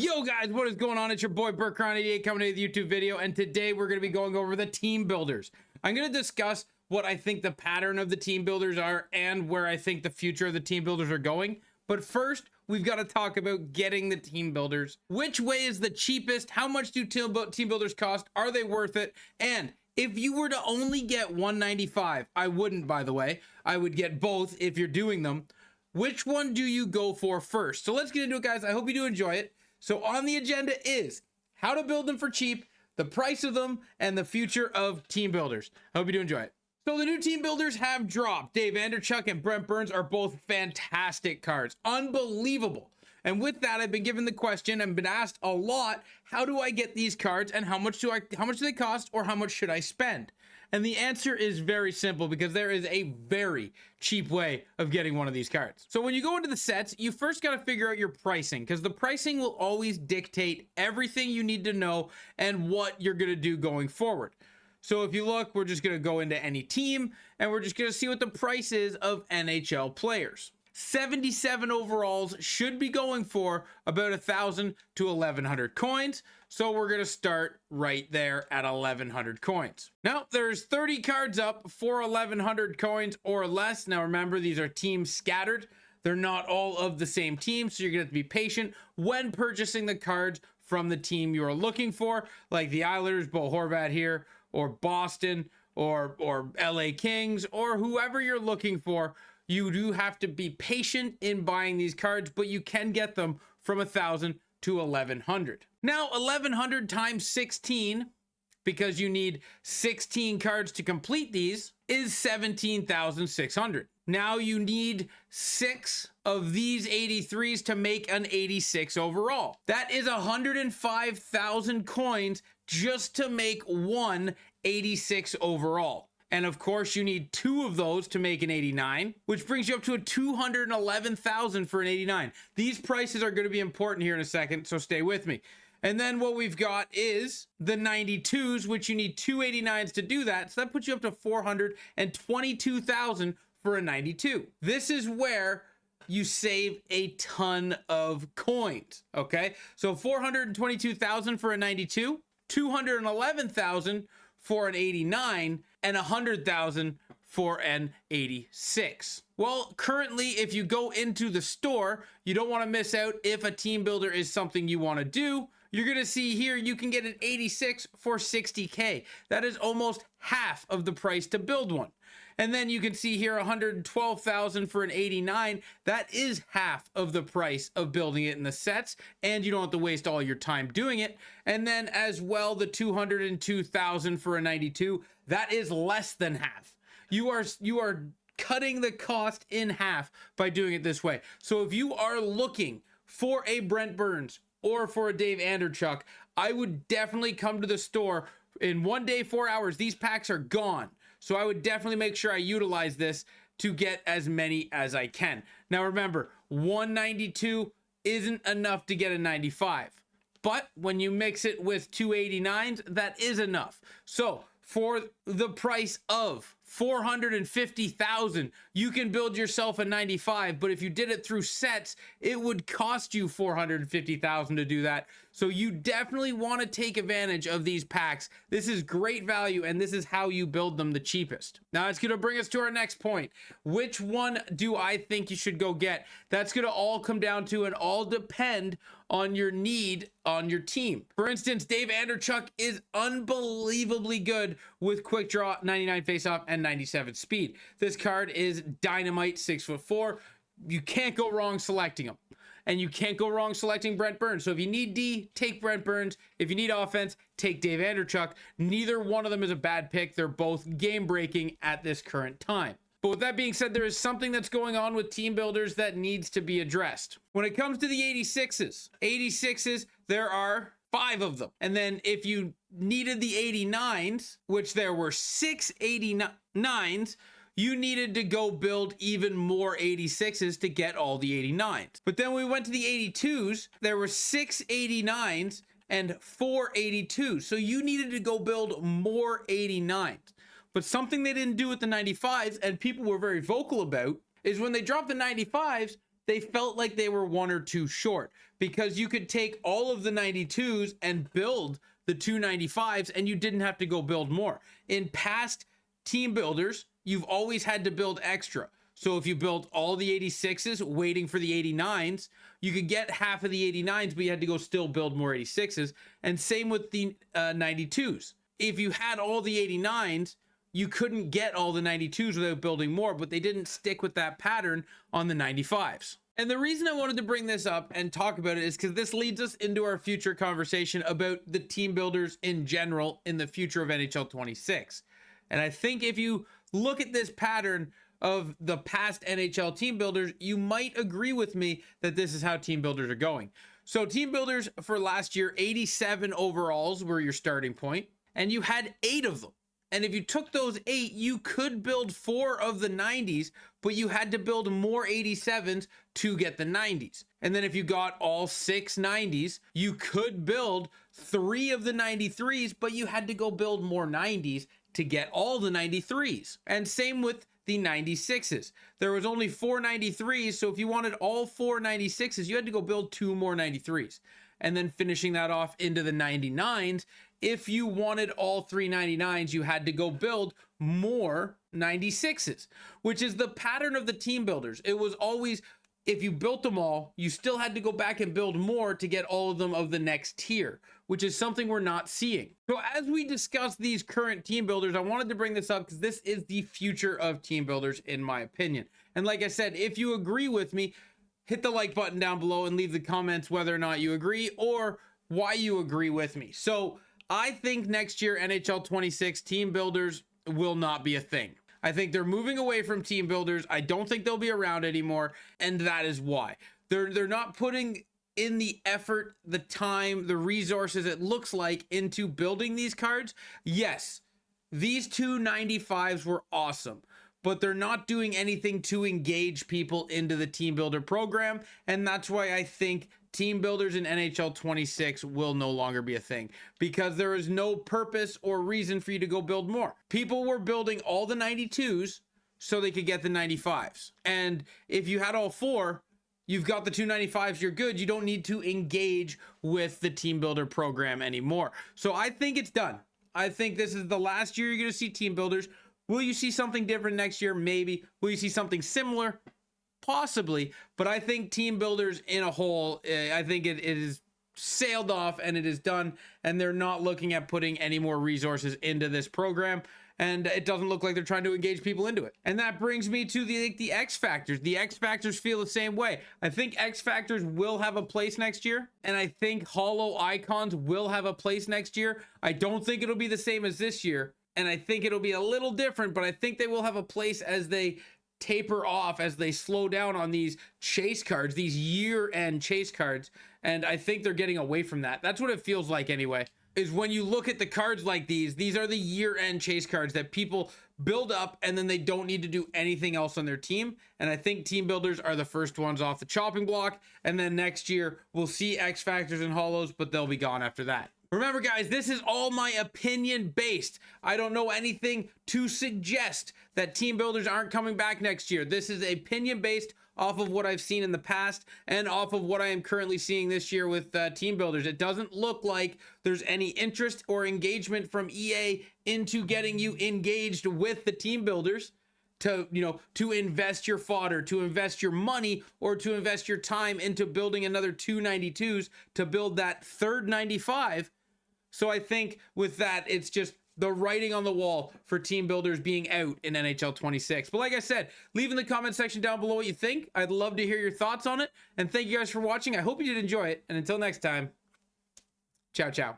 Yo guys, what is going on? It's your boy Burkron88 coming to the YouTube video, and today we're going to be going over the team builders. I'm going to discuss what I think the pattern of the team builders are and where I think the future of the team builders are going. But first, we've got to talk about getting the team builders. Which way is the cheapest? How much do team builders cost? Are they worth it? And if you were to only get 195, I wouldn't, by the way. I would get both if you're doing them. Which one do you go for first? So let's get into it, guys. I hope you do enjoy it. So on the agenda is how to build them for cheap, the price of them, and the future of team builders. I hope you do enjoy it. So the new team builders have dropped. Dave Vanderchuk and Brent Burns are both fantastic cards. Unbelievable. And with that, I've been given the question and been asked a lot, how do I get these cards and how much do they cost, or how much should I spend? And the answer is very simple, because there is a very cheap way of getting one of these cards. So when you go into the sets, you first got to figure out your pricing, because the pricing will always dictate everything you need to know and what you're going to do going forward. So if you look, we're just going to go into any team and we're just going to see what the price is of NHL players. 77 overalls should be going for about 1,000 to 1,100 coins. So we're going to start right there at 1,100 coins. Now there's 30 cards up for 1,100 coins or less. Now remember, these are teams scattered. They're not all of the same team. So you're going to have to be patient when purchasing the cards from the team you're looking for, like the Islanders, Bo Horvat here, or Boston, or LA Kings, or whoever you're looking for. You do have to be patient in buying these cards, but you can get them from 1,000 to 1,100. Now, 1,100 times 16, because you need 16 cards to complete these, is 17,600. Now you need 6 of these 83s to make an 86 overall. That is 105,000 coins just to make one 86 overall. And of course, you need 2 of those to make an 89, which brings you up to a 211,000 for an 89. These prices are going to be important here in a second, so stay with me. And then what we've got is the 92s, which you need 2 89s to do that. So that puts you up to 422,000 for a 92. This is where you save a ton of coins, okay? So 422,000 for a 92, 211,000 for an 89, and 100,000 for an 86. Well, currently, if you go into the store, you don't want to miss out if a team builder is something you want to do. You're going to see here, you can get an 86 for 60K. That is almost half of the price to build one. And then you can see here 112,000 for an 89. That is half of the price of building it in the sets, and you don't have to waste all your time doing it. And then as well, the 202,000 for a 92. That is less than half. You are cutting the cost in half by doing it this way. So if you are looking for a Brent Burns or for a Dave Vanderchuk, I would definitely come to the store. In 1 day, 4 hours, these packs are gone. So I would definitely make sure I utilize this to get as many as I can. Now remember, 192 isn't enough to get a 95. But when you mix it with 289s, that is enough. So for the price of 450,000, you can build yourself a 95, but if you did it through sets, it would cost you 450,000 to do that. So you definitely want to take advantage of these packs. This is great value, and this is how you build them the cheapest. Now it's going to bring us to our next point. Which one do I think you should go get? That's going to all come down to and all depend on your need on your team. For instance, Dave Vanderchuk is unbelievably good with quick draw, 99 faceoff, and 97 speed. This card is dynamite, 6'4". You can't go wrong selecting him. And you can't go wrong selecting Brent Burns. So if you need D, take Brent Burns. If you need offense, take Dave Vanderchuk. Neither one of them is a bad pick. They're both game-breaking at this current time. But with that being said, there is something that's going on with team builders that needs to be addressed. When it comes to the 86s, there are 5 of them. And then if you needed the 89s, which there were 6 89s, you needed to go build even more 86s to get all the 89s. But then we went to the 82s, there were 6 89s and 4 82s. So you needed to go build more 89s. But something they didn't do with the 95s, and people were very vocal about, is when they dropped the 95s, they felt like they were one or two short, because you could take all of the 92s and build the 295s and you didn't have to go build more. In past team builders, you've always had to build extra. So if you built all the 86s waiting for the 89s, you could get half of the 89s, but you had to go still build more 86s. And same with the 92s. If you had all the 89s, you couldn't get all the 92s without building more, but they didn't stick with that pattern on the 95s. And the reason I wanted to bring this up and talk about it is because this leads us into our future conversation about the team builders in general in the future of NHL 26. And I think if you look at this pattern of the past NHL team builders, you might agree with me that this is how team builders are going. So team builders for last year, 87 overalls were your starting point, and you had 8 of them. And if you took those 8, you could build 4 of the 90s, but you had to build more 87s to get the 90s. And then if you got all 6 90s, you could build 3 of the 93s, but you had to go build more 90s to get all the 93s. And same with the 96s. There was only 4 93s, so if you wanted all 4 96s, you had to go build 2 more 93s. And then finishing that off into the 99s, if you wanted all 3 99s, you had to go build more 96s, which is the pattern of the team builders. It was always, if you built them all, you still had to go back and build more to get all of them of the next tier, which is something we're not seeing. So as we discuss these current team builders, I wanted to bring this up because this is the future of team builders, in my opinion. And like I said, if you agree with me, hit the like button down below and leave the comments whether or not you agree or why you agree with me. So I think next year NHL 26 team builders will not be a thing. I think they're moving away from team builders. I don't think they'll be around anymore, and that is why. They're not putting in the effort, the time, the resources it looks like into building these cards. Yes, these 295s were awesome, but they're not doing anything to engage people into the team builder program, and that's why I think team builders in NHL 26 will no longer be a thing, because there is no purpose or reason for you to go build more. People were building all the 92s so they could get the 95s. And if you had all 4, you've got the 295s, you're good. You don't need to engage with the team builder program anymore. So I think it's done. I think this is the last year you're going to see team builders. Will you see something different next year? Maybe. Will you see something similar? Possibly, but I think team builders in a whole, I think it is sailed off and it is done, and they're not looking at putting any more resources into this program, and it doesn't look like they're trying to engage people into it. And that brings me to the X Factors. The X Factors feel the same way. I think X Factors will have a place next year, and I think Holo Icons will have a place next year. I don't think it'll be the same as this year, and I think it'll be a little different, but I think they will have a place as they taper off, as they slow down on these chase cards, these year-end chase cards, and I think they're getting away from that. That's what it feels like anyway, is when you look at the cards like these are the year-end chase cards that people build up and then they don't need to do anything else on their team, and I think team builders are the first ones off the chopping block, and then next year we'll see X Factors and Holos, but they'll be gone after that. Remember, guys, this is all my opinion based. I don't know anything to suggest that team builders aren't coming back next year. This is opinion based off of what I've seen in the past and off of what I am currently seeing this year with team builders. It doesn't look like there's any interest or engagement from EA into getting you engaged with the team builders to, to invest your fodder, to invest your money, or to invest your time into building another 292s to build that third 95. So I think with that, it's just the writing on the wall for team builders being out in NHL 26. But like I said, leave in the comment section down below what you think. I'd love to hear your thoughts on it. And thank you guys for watching. I hope you did enjoy it. And until next time, ciao, ciao.